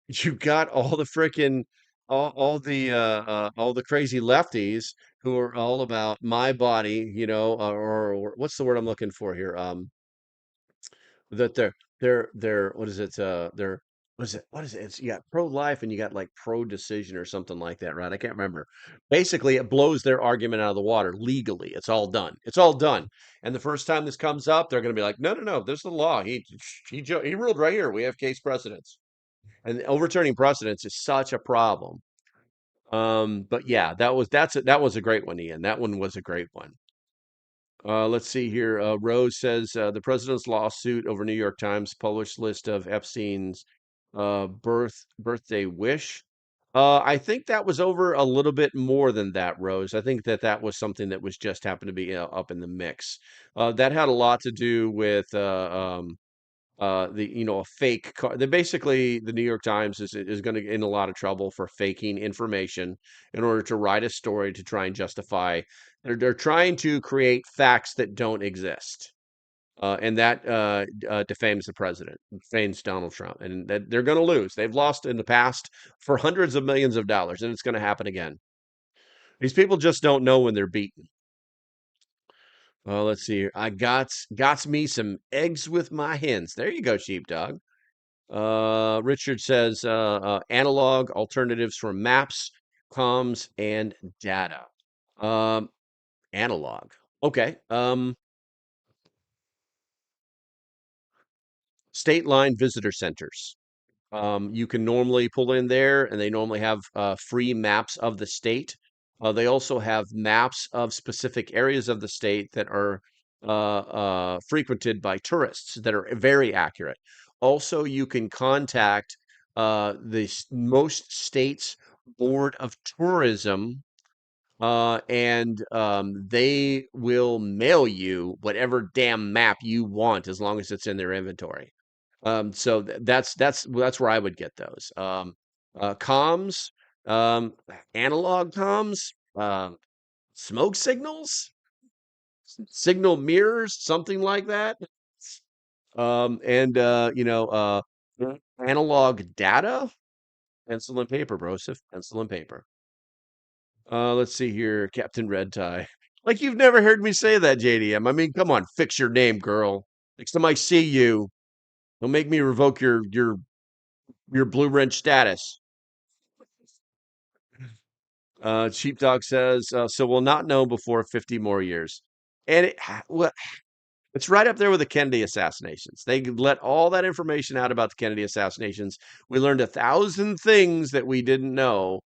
you got all the freaking all the crazy lefties who are all about my body, or what's the word I'm looking for here? That they're what is it? They're what is it? It's, you got pro-life and you got like pro-decision or something like that, right? I can't remember. Basically, it blows their argument out of the water legally. It's all done. It's all done. And the first time this comes up, they're going to be like, no, no, no. There's the law. He ruled right here. We have case precedents, and overturning precedents is such a problem. But yeah, that was a great one, Ian. That one was a great one. Let's see here. Rose says the president's lawsuit over New York Times published list of Epstein's birthday wish. I think that was over a little bit more than that, Rose. I think that was something that was just happened to be up in the mix. That had a lot to do with a fake car. They basically the New York Times is going to get in a lot of trouble for faking information in order to write a story to try and justify. They're trying to create facts that don't exist. And that defames the president, defames Donald Trump, and that they're going to lose. They've lost in the past for hundreds of millions of dollars, and it's going to happen again. These people just don't know when they're beaten. Let's see here. I got me some eggs with my hens. There you go, sheepdog. Richard says analog alternatives for maps, comms, and data. Um, analog. Okay. State line visitor centers. You can normally pull in there, and they normally have free maps of the state. They also have maps of specific areas of the state that are frequented by tourists that are very accurate. Also, you can contact most states' board of tourism, and they will mail you whatever damn map you want as long as it's in their inventory. So that's where I would get those. Comms, um, analog comms, smoke signals, signal mirrors, something like that. And analog data, pencil and paper, brosif, pencil and paper. Let's see here, Captain Red Tie. Like you've never heard me say that, JDM. I mean, come on, fix your name, girl. Next time I see you, don't make me revoke your blue wrench status. Sheepdog says, so we'll not know before 50 more years. And well, it's right up there with the Kennedy assassinations. They let all that information out about the Kennedy assassinations. We learned 1,000 things that we didn't know,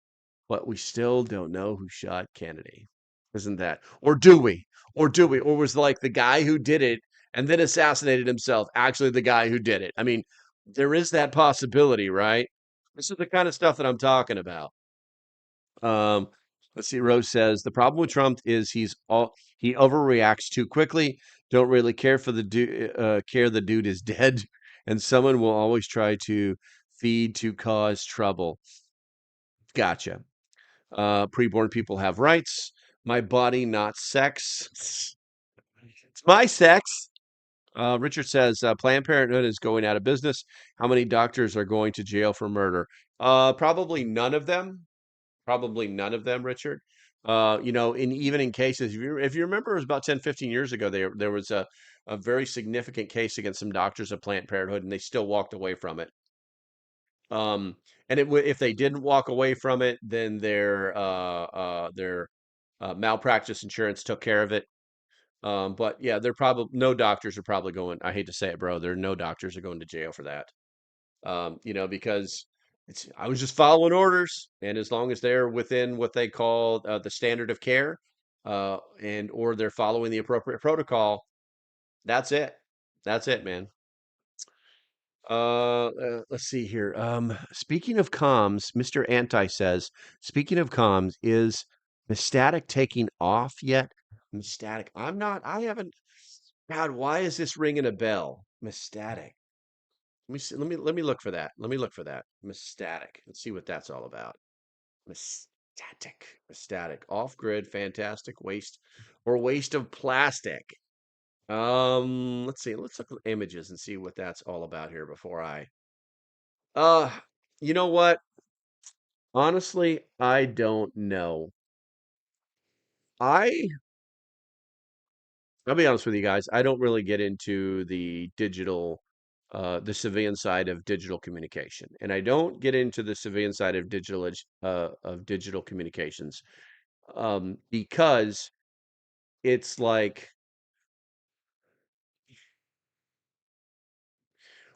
but we still don't know who shot Kennedy. Isn't that? Or do we? Or do we? Or was like the guy who did it and then assassinated himself actually the guy who did it? I mean, there is that possibility, right? This is the kind of stuff that I'm talking about. Um, let's see. Rose says the problem with Trump is he overreacts too quickly. Don't really care for the care the dude is dead, and someone will always try to feed to cause trouble. Gotcha. Preborn people have rights. My body, not sex. It's my sex. Richard says Planned Parenthood is going out of business. How many doctors are going to jail for murder? Probably none of them. Probably none of them, Richard. Even in cases, if you remember, it was about 10, 15 years ago, there was a very significant case against some doctors of Planned Parenthood, and they still walked away from it. And if they didn't walk away from it, then their malpractice insurance took care of it. But yeah, they're probably no doctors are probably going. I hate to say it, bro. There are no doctors are going to jail for that. Because I was just following orders, and as long as they're within what they call the standard of care, and or they're following the appropriate protocol, that's it. That's it, man. Let's see here. Speaking of comms, Mr. Anti says, speaking of comms, is Mestatic taking off yet? Mestatic. I haven't. God, why is this ringing a bell? Mestatic. Let me see, let me look for that. Let me look for that. Mestatic. Let's see what that's all about. Mestatic. Mestatic. Off grid, fantastic waste or waste of plastic. Let's see. Let's look at images and see what that's all about here before I uh you know what? Honestly, I don't know. I I'll be honest with you guys. I don't really get into the civilian side of digital communication, and I don't get into the civilian side of digital communications, because it's like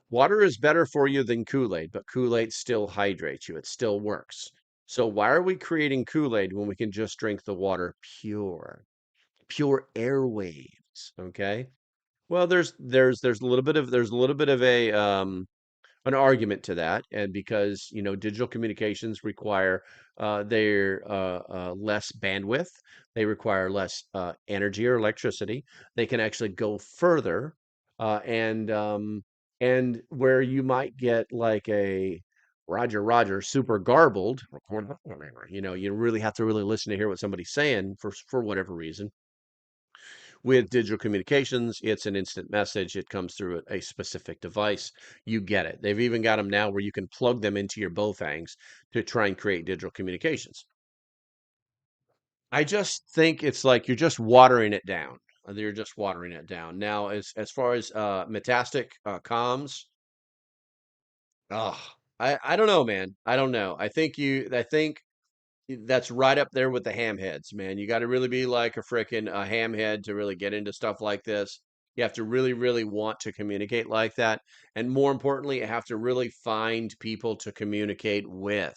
water is better for you than Kool-Aid, but Kool-Aid still hydrates you. It still works. So why are we creating Kool-Aid when we can just drink the water pure airwaves? Okay. Well, there's a little bit of a an argument to that, and because digital communications require they're less bandwidth, they require less energy or electricity. They can actually go further, and where you might get like a Roger super garbled, you really have to really listen to hear what somebody's saying for whatever reason. With digital communications, it's an instant message. It comes through a specific device. You get it. They've even got them now where you can plug them into your Bofangs to try and create digital communications. I just think it's like you're just watering it down. You're just watering it down. Now, as far as Metastic comms, oh, I don't know, man. I don't know. I think that's right up there with the hamheads, man. You got to really be like a freaking hamhead to really get into stuff like this. You have to really, really want to communicate like that. And more importantly, you have to really find people to communicate with.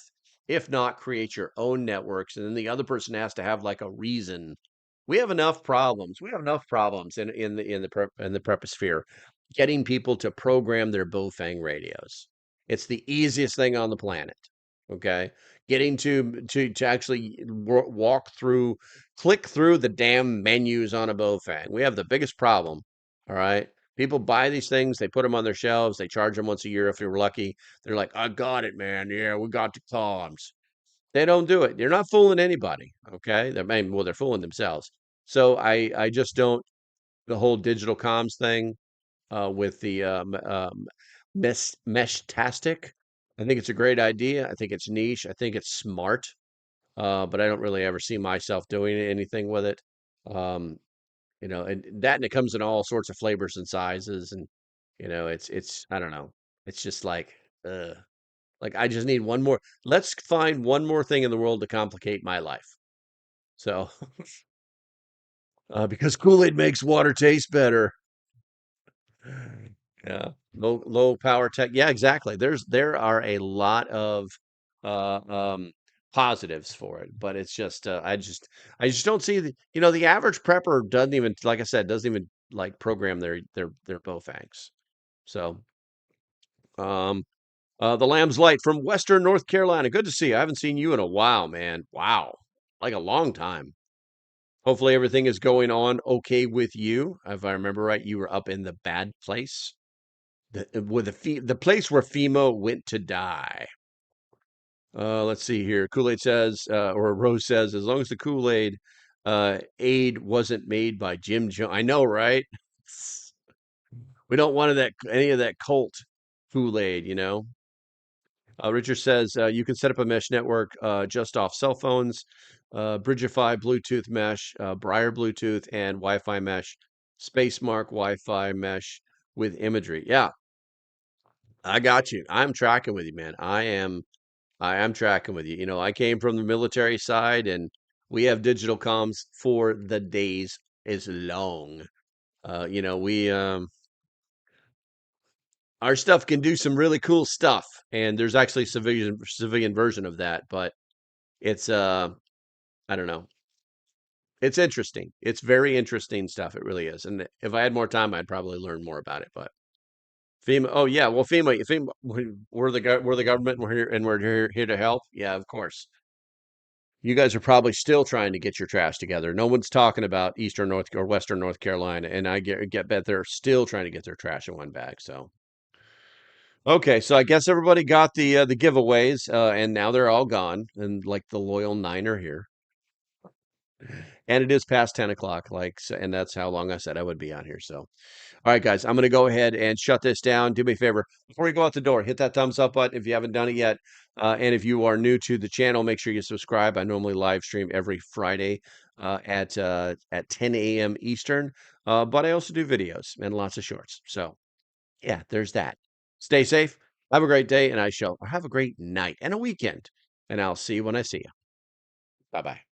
If not, create your own networks. And then the other person has to have like a reason. We have enough problems. We have enough problems in the preposphere getting people to program their Bofang radios. It's the easiest thing on the planet. Okay, getting to actually walk through, click through the damn menus on a Bofang. We have the biggest problem. All right. People buy these things, they put them on their shelves, they charge them once a year if you're lucky. They're like, I got it, man. Yeah, we got the comms. They don't do it. They're not fooling anybody. Okay. They're fooling themselves. So I just don't, the whole digital comms thing with the mesh-tastic. I think it's a great idea. I think it's niche. I think it's smart, but I don't really ever see myself doing anything with it. Um, and it comes in all sorts of flavors and sizes, and it's I don't know. It's just like I just need one more. Let's find one more thing in the world to complicate my life. So, because Kool-Aid makes water taste better. Yeah, low power tech. Yeah, exactly. There are a lot of uh um positives for it, but it's just I just don't see the average prepper doesn't even, like I said, doesn't even like program their Bofangs. So um the Lamb's Light from Western North Carolina. Good to see you. I haven't seen you in a while, man. Wow. Like a long time. Hopefully everything is going on okay with you. If I remember right, you were up in the bad place. The place where Fimo went to die. Let's see here. Kool-Aid says, or Rose says, as long as the Kool-Aid aid wasn't made by Jim Jones. I know, right? We don't want any of that cult Kool-Aid. Richard says you can set up a mesh network just off cell phones, Bridgeify Bluetooth mesh, Briar Bluetooth, and Wi-Fi mesh, Spacemark Wi-Fi mesh with imagery. Yeah, I got you. I'm tracking with you, man. I am tracking with you. I came from the military side, and we have digital comms for the days is long. We our stuff can do some really cool stuff, and there's actually civilian version of that, but it's I don't know. It's interesting. It's very interesting stuff. It really is. And if I had more time, I'd probably learn more about it, but FEMA. Oh yeah, well FEMA. We're the government. And we're here to help. Yeah, of course. You guys are probably still trying to get your trash together. No one's talking about Eastern North or Western North Carolina, and I get bet they're still trying to get their trash in one bag. So okay, so I guess everybody got the giveaways, and now they're all gone, and like the loyal nine are here, and it is past 10 o'clock, and that's how long I said I would be on here. So all right, guys, I'm going to go ahead and shut this down. Do me a favor before you go out the door, hit that thumbs up button if you haven't done it yet. And if you are new to the channel, make sure you subscribe. I normally live stream every Friday at 10 a.m. Eastern, but I also do videos and lots of shorts. So yeah, there's that. Stay safe. Have a great day, and I shall have a great night and a weekend. And I'll see you when I see you. Bye bye.